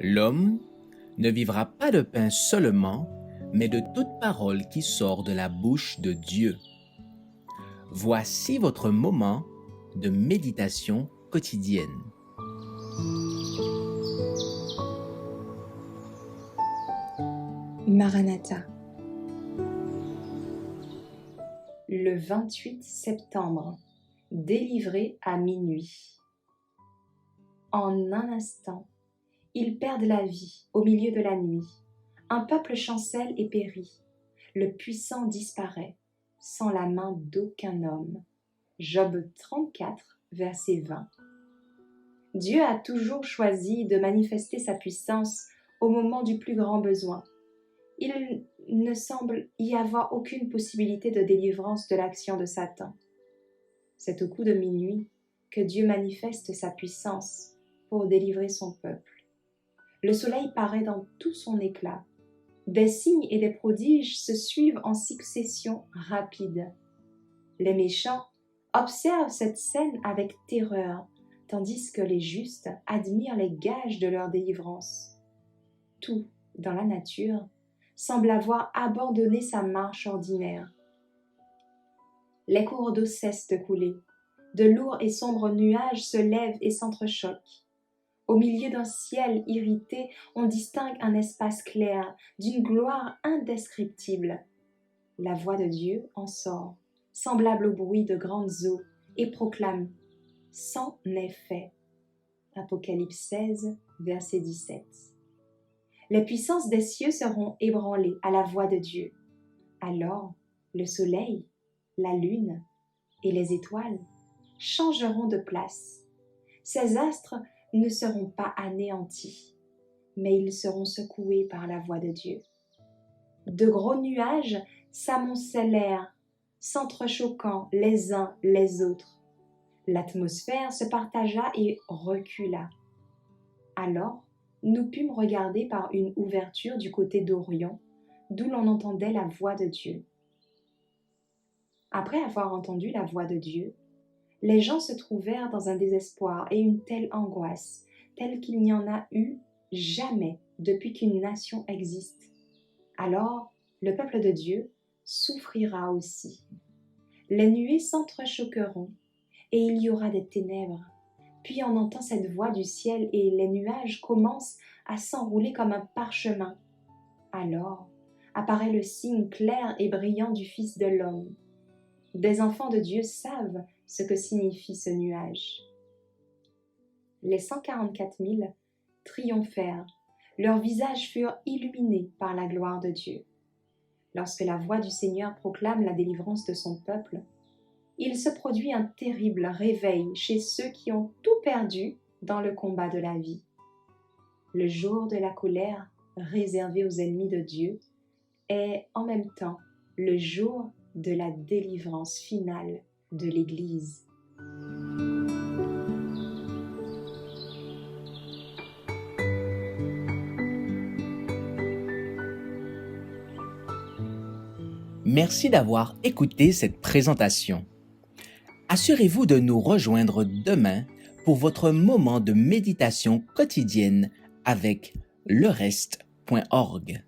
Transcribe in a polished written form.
L'homme ne vivra pas de pain seulement, mais de toute parole qui sort de la bouche de Dieu. Voici votre moment de méditation quotidienne. Maranatha. Le 28 septembre, délivré à minuit. En un instant, ils perdent la vie au milieu de la nuit. Un peuple chancelle et périt. Le puissant disparaît, sans la main d'aucun homme. Job 34, verset 20. Dieu a toujours choisi de manifester sa puissance au moment du plus grand besoin. Il ne semble y avoir aucune possibilité de délivrance de l'action de Satan. C'est au coup de minuit que Dieu manifeste sa puissance pour délivrer son peuple. Le soleil paraît dans tout son éclat. Des signes et des prodiges se suivent en succession rapide. Les méchants observent cette scène avec terreur, tandis que les justes admirent les gages de leur délivrance. Tout, dans la nature, semble avoir abandonné sa marche ordinaire. Les cours d'eau cessent de couler. De lourds et sombres nuages se lèvent et s'entrechoquent. Au milieu d'un ciel irrité, on distingue un espace clair, d'une gloire indescriptible. La voix de Dieu en sort, semblable au bruit de grandes eaux, et proclame « C'en est fait ». Apocalypse 16, verset 17. Les puissances des cieux seront ébranlées à la voix de Dieu. Alors, le soleil, la lune et les étoiles changeront de place. Ces astres ne seront pas anéantis, mais ils seront secoués par la voix de Dieu. De gros nuages s'amoncellèrent, s'entrechoquant les uns les autres. L'atmosphère se partagea et recula. Alors, nous pûmes regarder par une ouverture du côté d'Orion, d'où l'on entendait la voix de Dieu. Après avoir entendu la voix de Dieu, les gens se trouvèrent dans un désespoir et une telle angoisse, telle qu'il n'y en a eu jamais depuis qu'une nation existe. Alors, le peuple de Dieu souffrira aussi. Les nuées s'entrechoqueront et il y aura des ténèbres. Puis on entend cette voix du ciel et les nuages commencent à s'enrouler comme un parchemin. Alors apparaît le signe clair et brillant du Fils de l'homme. Des enfants de Dieu savent ce que signifie ce nuage. Les 144 000 triomphèrent. Leurs visages furent illuminés par la gloire de Dieu. Lorsque la voix du Seigneur proclame la délivrance de son peuple, il se produit un terrible réveil chez ceux qui ont tout perdu dans le combat de la vie. Le jour de la colère réservé aux ennemis de Dieu est en même temps le jour de la délivrance finale de l'Église. Merci d'avoir écouté cette présentation. Assurez-vous de nous rejoindre demain pour votre moment de méditation quotidienne avec lereste.org.